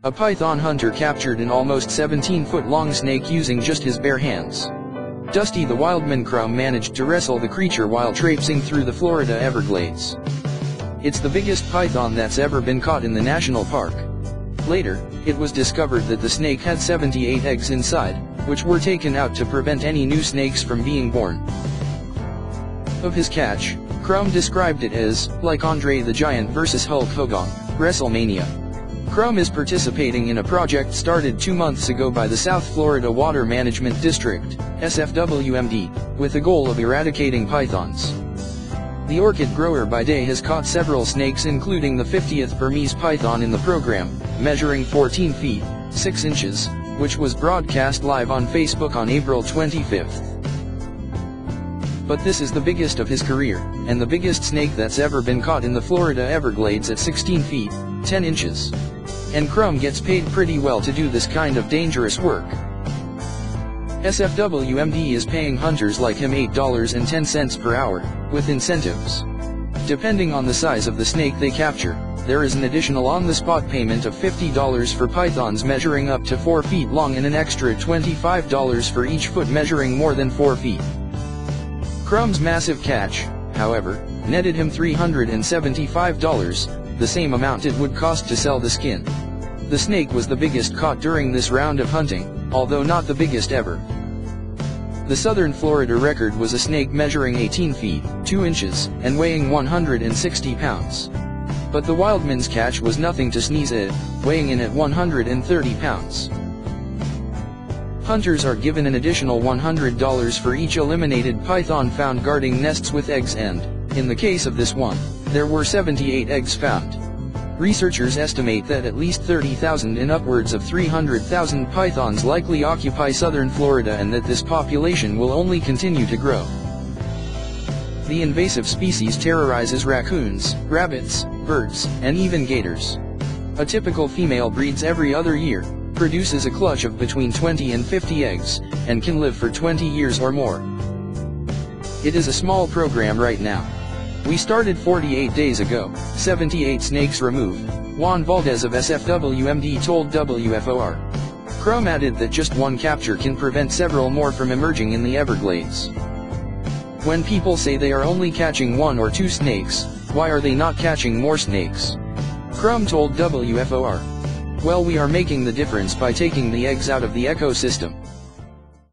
A python hunter captured an almost 17-foot-long snake using just his bare hands. Dusty the Wildman Crum managed to wrestle the creature while traipsing through the Florida Everglades. It's the biggest python that's ever been caught in the national park. Later, it was discovered that the snake had 78 eggs inside, which were taken out to prevent any new snakes from being born. Of his catch, Crum described it as, like Andre the Giant vs Hulk Hogan, WrestleMania. Crum is participating in a project started 2 months ago by the South Florida Water Management District, SFWMD, with the goal of eradicating pythons. The orchid grower by day has caught several snakes, including the 50th Burmese python in the program, measuring 14 feet, 6 inches, which was broadcast live on Facebook on April 25th. But this is the biggest of his career, and the biggest snake that's ever been caught in the Florida Everglades at 16 feet, 10 inches. And Crum gets paid pretty well to do this kind of dangerous work. SFWMD is paying hunters like him $8.10 per hour, with incentives. Depending on the size of the snake they capture, there is an additional on-the-spot payment of $50 for pythons measuring up to 4 feet long and an extra $25 for each foot measuring more than 4 feet. Crum's massive catch, however, netted him $375, the same amount it would cost to sell the skin. The snake was the biggest caught during this round of hunting, although not the biggest ever. The southern Florida record was a snake measuring 18 feet, 2 inches, and weighing 160 pounds. But the Wildman's catch was nothing to sneeze at, weighing in at 130 pounds. Hunters are given an additional $100 for each eliminated python found guarding nests with eggs, and, in the case of this one, there were 78 eggs found. Researchers estimate that at least 30,000 and upwards of 300,000 pythons likely occupy southern Florida, and that this population will only continue to grow. The invasive species terrorizes raccoons, rabbits, birds, and even gators. A typical female breeds every other year, produces a clutch of between 20 and 50 eggs, and can live for 20 years or more. It is a small program right now. We started 48 days ago, 78 snakes removed, Juan Valdez of SFWMD told WFOR. Crum added that just one capture can prevent several more from emerging in the Everglades. When people say they are only catching 1 or 2 snakes, why are they not catching more snakes? Crum told WFOR. Well, we are making the difference by taking the eggs out of the ecosystem.